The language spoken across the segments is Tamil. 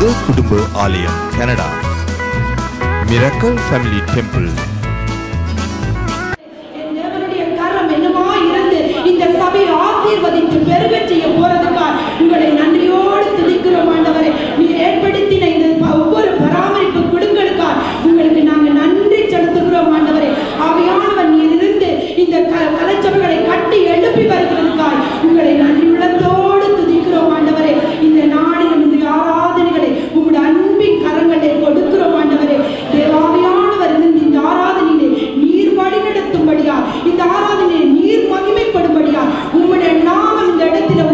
தேவ குடும்ப ஆலயம் கனடா. Miracle family temple. தேவனுடைய கரம் என்னவா இருந்து இந்த சபையை ஆசீர்வதித்து பெருக செய்ய போறதுக்காக உங்களை நன்றியோடு துதிக்கிறோம் ஆண்டவரே. நீர் ஏற்படுத்தின இந்த ஒவ்வொரு பராமரிப்பு குழுக்களுக்காக உங்களுக்கு நாங்கள் நன்றி செலுத்துகிறோம் ஆண்டவரே. ஆவியானவர் நீர் இருந்து இந்த கலைச்சபைகளை கட்டி எழுப்பி வருகிறதுக்காக உங்களை நன்றி உள்ளத்தோடு துதிக்கிறோம் ஆண்டவரே. இந்த நாளிலும் இந்த ஆராதனைகளை உங்களுடைய அன்பின் கரங்களை கொடுக்கிறோம் ஆண்டவரே. தேவாவியானவர் இருந்து இந்த ஆராதனையிலே நீர் வழிநடத்தும்படியா, இந்த ஆராதனையை நீர் மகிமைப்படும்படியா உம்முடைய நாமம் இந்த இடத்துல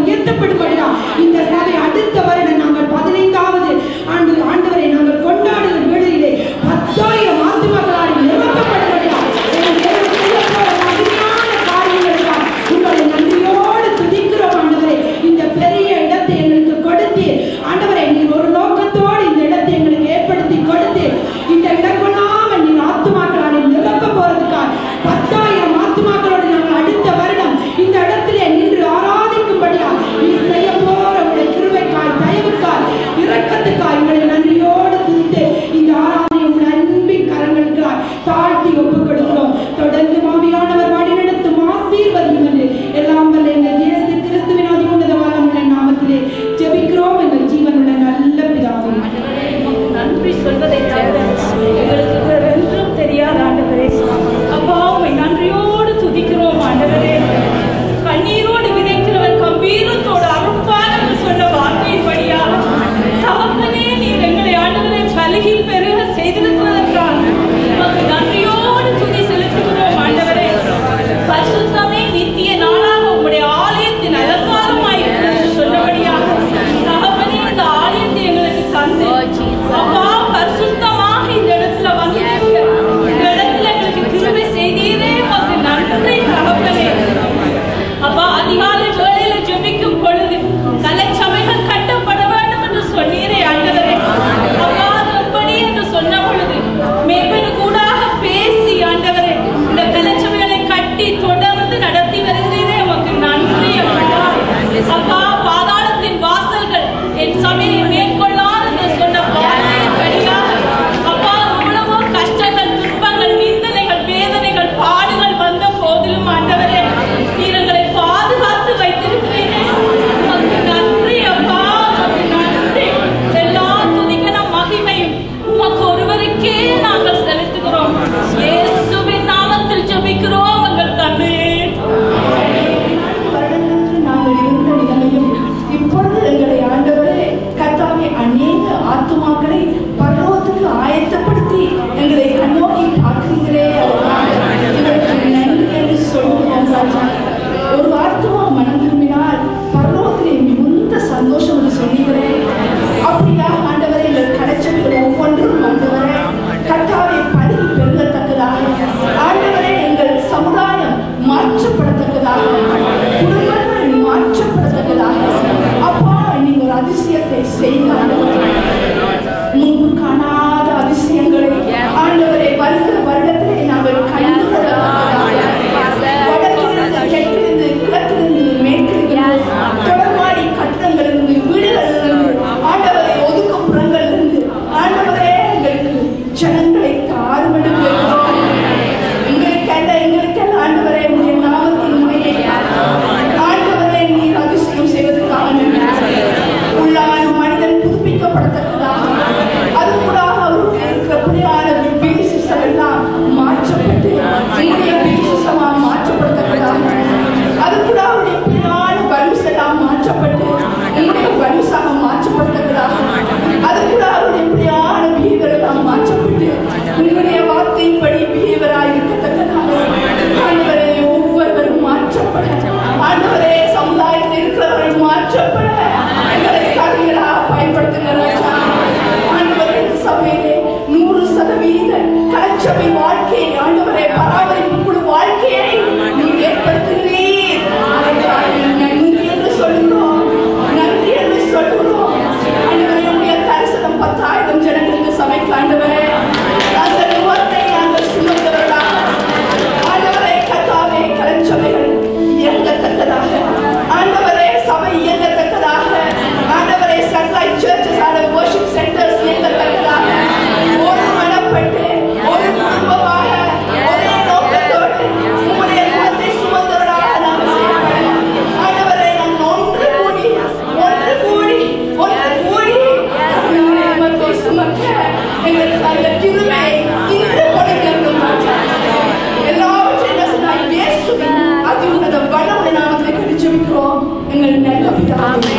பிதாவே.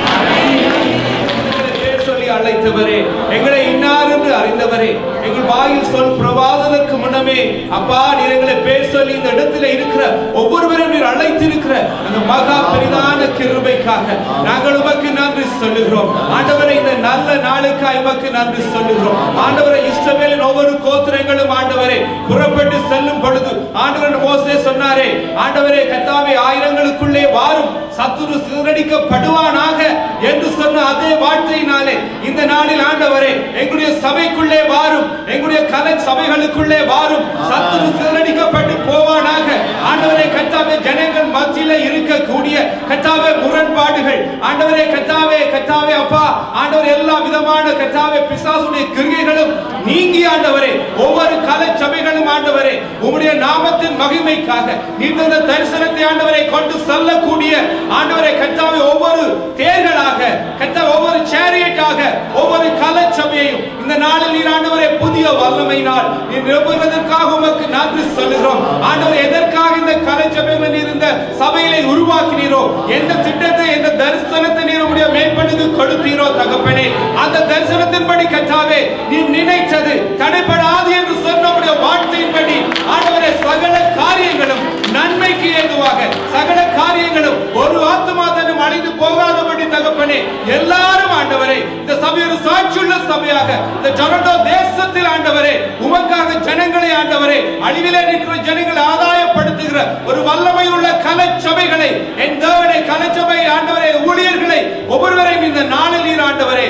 சொல்லி அழைத்தவரே, எங்களை இன்னார் என்று அறிந்தவரே, எங்கள் வாயில் சொல் பிரவாதனுக்கு முன்னமே அப்பா நீர் எங்களை பேர் சொல்லி இந்த இடத்துல இருக்கிற ஒவ்வொருவரும் நீர் அழைத்திருக்கிற அந்த மகா பெரிதான கிருபைக்காக நாங்கள் உமக்கு நன்றி சொல்லுகிறோம். ஆண்டவரை இந்த நல்ல நாளுக்காக உமக்கு நன்றி சொல்லுகிறோம். ஆண்டவரை இஸ்ரவேலின் ஒவ்வொரு கோத்திரங்களும் ஆண்டவரே புறப்பட்டு செல்லும் பொழுது ஆண்டவர் மோசே சொன்னாரே, ஆண்டவரே கர்த்தாவே ஆயிரங்களுக்குள்ளே வாரும் சத்துரு சிதறடிக்கப்படுவானாக என்று சொன்ன அதே வார்த்தையினாலே இந்த நாளில் ஆண்டவரே எங்களுடைய சபைக்குள்ளே வாரும், எங்களுடைய கலை சபைகளுக்குள்ளே வாரும், சத்துரு சிதறடிக்கப்பட்டு போவானாக. ஆண்டவரே கர்த்தாவே ஜனங்கள் மத்தியிலே இருக்கக்கூடிய கர்த்தாவே முரண்பாடுகள் ஆண்டவரே கர்த்தாவே கர்த்தாவே அப்பா ஆண்டவரே எல்லா விதமான கர்த்தாவே பிசாசுடைய கிரியைகளும் நீங்கி ஆண்டவரே ஒவ்வொரு கலை சபைகளும் ஆண்டவரே உம்முடைய நாமத்தின் மகிமைக்காக இந்த தரிசனத்தை ஆண்டவரை கொண்டு செல்லக்கூடிய ஆண்டவரை கர்த்தாவே ஒவ்வொரு தேர்களாக கர்த்தாவே ஒவ்வொரு சேரியட்டாக ஒவ்வொரு கலை சபையையும் இந்த நாளில் நீர் ஆண்டவரே புதிய வல்லமையினால் நீர் நிரப்புவதற்காக உமக்கு நன்றி சொல்லுகிறோம். ஆண்டவரே எதற்காக இந்த கலை சபையில் நீர் இந்த சபையிலே உருவாக்கினீரோ, எந்த திட்டத்தை எந்த தரிசனத்தை நீர் உடைய மேற்படுத்தி கொடுத்தீரோ தகப்பனே, அந்த தரிசனத்தின்படி கர்த்தாவே நீர் நினைத்தது தடைபடாது என்று சொன்ன உடைய வார்த்தையின்படி ஆண்டவரே சகல காரியங்களும் நன்மைக்கு ஏதுவாக சகல காரியங்களும் ஒரு ஆத்துமா தன்னும் அழிந்து போகாதபடி தகப்பனே எல்லாரும் ஆண்டவரே இந்த சபை ஒரு சாட்சியுள்ள சபையாக இந்த டொரண்டோ தேசத்தில் ஆண்டவரே உமக்காக ஜனங்களை ஆண்டவரே அழிவிலே இருக்கிற ஜனங்களை ஆதாயப்படுத்துகிற ஒரு வல்லமை உள்ள கலை சபைகளை என் தேவனே கலை சபை ஆண்டவரே ஊழியர்களை ஒவ்வொருவரையும் இந்த நாளில் நீர் ஆண்டவரே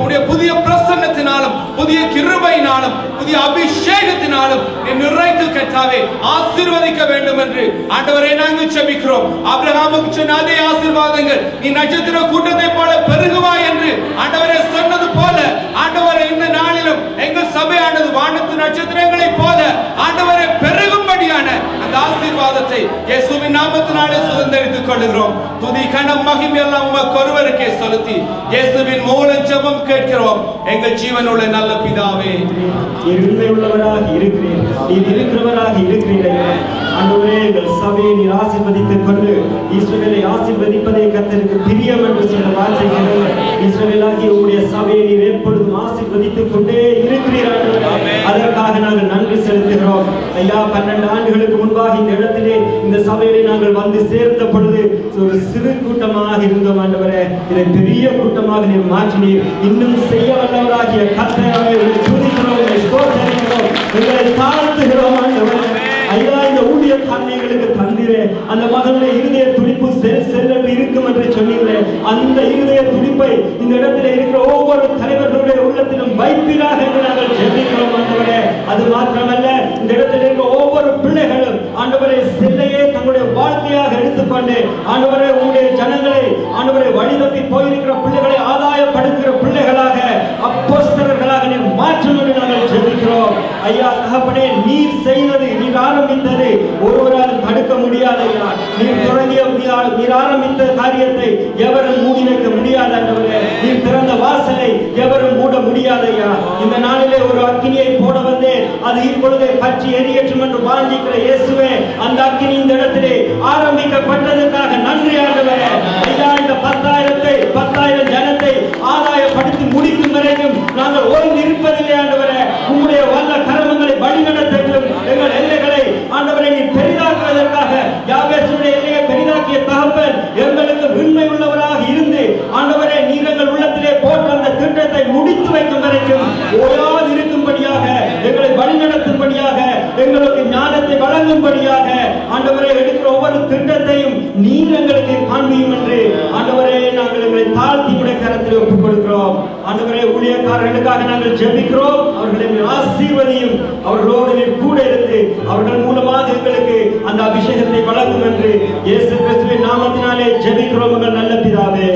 உடைய புதிய பிரசன்னத்தினாலும் புதிய கிருபையினாலும் புதிய அபிஷேகத்தினாலும் நீ நிறைத்து கர்த்தாவே ஆசீர்வதிக்க வேண்டும் என்று ஆண்டவரே நாங்கள் ஜெபிக்கிறோம். ஆபிரகாமுக்கு சொன்ன அதே ஆசீர்வாதங்கள் நீ நட்சத்திர கூட்டத்தை போல பெருகுவாய் என்று ஆண்டவரே சொன்னது போல ஆண்டவரே இந்த நாளிலும் எங்கள் சபையானது வானத்து நட்சத்திரங்களை போல ஆண்டவரே பெருகும்படியான அந்த ஆசீர்வாதத்தை இயேசுவின் நாமத்தினாலே சுதந்தரித்துக் கொள்கிறோம். துதி கனம் மகிமை எல்லாம் உமக்கு ஒருவருக்கே செலுத்தி இயேசுவின் மூலம் ஜெபம் கேட்கிறோம் எங்கள் ஜீவனுள்ள நல்ல பிதாவே. உள்ளவராக இருக்கிறேன், நீர் இருக்கிறவராக இருக்கிறீர்கள். ஆண்டவரே எங்கள் சபையை நீர் ஆசீர்வதித்துக் கொண்டு இஸ்ரவேலை ஆசீர்வதிப்பதே கர்த்தருக்கு பிரியம் என்று சொன்ன வார்த்தைகள் இஸ்ரவேலாகிய உம்முடைய சபையை நீர் எப்பொழுதும் ஆசீர்வதித்துக் கொண்டே இருக்கிறீர்கள். அதற்காக நாங்கள் நன்றி செலுத்துகிறோம். ஐயா 12 ஆண்டுகளுக்கு முன்பாக இந்த இடத்திலே இந்த சபையிலே நாங்கள் வந்து சேர்ந்த பொழுது ஒரு சிறு கூட்டமாக இருந்தோம். ஆண்டவரே இதை பெரிய கூட்டமாக நீர் மாற்றினீர். இன்னும் செய்ய வல்லவராகிய கர்த்தரை துதிக்கிறோம், ஸ்தோத்திரிக்கிறோம், எங்களை தாழ்த்துகிறோம். ஆண்டவரே ஐயா இந்த ஊழிய காரியங்களுக்கு தந்திரே அந்த மகனுடைய இருதய துடிப்பு செல்லென்று இருக்கும் என்று சொன்னீங்களே, அந்த இருதய துடிப்பை இந்த இடத்துல இருக்கிற ஒவ்வொரு தலைவர்களுடைய உள்ளத்திலும் வைப்பீராக என்று நாங்கள் ஜெபிக்கிறோம். ஆண்டவரே அது மாத்திரமல்ல இந்த இடத்துல இருக்கிற ஒவ்வொரு பிள்ளைகளும் ஆண்டவரே செல்லையே தங்களுடைய வாழ்க்கையாக எடுத்துக்கொண்டு ஆண்டவரே உங்களுடைய ஜனங்களை ஆண்டவரை வழிதப்பி போயிருக்கிற பிள்ளைகளை ஆதாயப்படுத்துகிற பிள்ளைகளாக அப்போஸ்தலர்களாக நீர் மாற்றும் என்று நாங்கள் ஜெபிக்கிறோம். ஐயா தகப்பனே நீர் செய்தது நீர் ஆரம்பித்தது ஒருவரால் தடுக்க முடியாது. ஐயா நீர் தொடங்கிய நீர் ஆரம்பித்த காரியத்தை எவரும் மூடி வைக்க முடியாது. ஆண்டவரே நீர் திறந்த வாசலை எவரும் மூட முடியாது. ஐயா இந்த நாளிலே ஒரு அக்கினியை போட வந்தேன், அது இப்பொழுதே பற்றி எரியற்றும் என்று வாஞ்சிக்கிற இயேசுவே அந்த அக்கினி இந்த இடத்திலே ஆரம்பிக்கப்பட்டதற்காக நன்றி. ஆண்டவரே ஐயா இந்த 10,000 ஜனத்தை ஆதாயப்படுத்தி முடிக்கும் வரைக்கும் நாங்கள் ஓய்ந்து இருப்பதில்லை. ஆண்டவரே உம்முடைய வல்ல கரமங்களை வழிநடத்தட்டும். எங்கள் எல்லைகளை ஆண்டவரை நீ பெரிதாக்குவதற்காக யாபேசுடைய எல்லையை பெரிதாக்கிய தகப்பன் எங்களுக்கு உண்மை உள்ளவராக இருந்து ஆண்டவரே நீர் எங்கள் உள்ளத்திலே போட்ட அந்த திட்டத்தை முடித்து வைக்கும் வரைக்கும் ஓயாது இருக்கும்படியாக எங்களை வழிநடத்தும்படியாக எங்களுக்கு ஞானத்தை வழங்கும்படியாக ஆண்டவரை எடுக்கிற ஒவ்வொரு திட்டத்தையும் நீர் எங்களுக்கு காண்பியும் என்று ஆண்டவரே நாங்கள் எங்களை தாழ்த்தி உடைய கரத்தில் ஒப்புக் கொடுக்கிறோம். ஆண்டவரே ஊழியக்காரர்களுக்காக நாங்கள் ஜெபிக்கிறோம். அவர்களை ஆசீர்வதியும், அவர்களோடு நீர் கூட இருந்து அவர்கள் மூலமாக எங்களுக்கு அந்த அபிஷேகத்தை வழங்கும் என்று இயேசு கிறிஸ்துவின் நாமத்தினாலே ஜெபிக்கிறோம் எங்கள் நல்ல பிதாவே.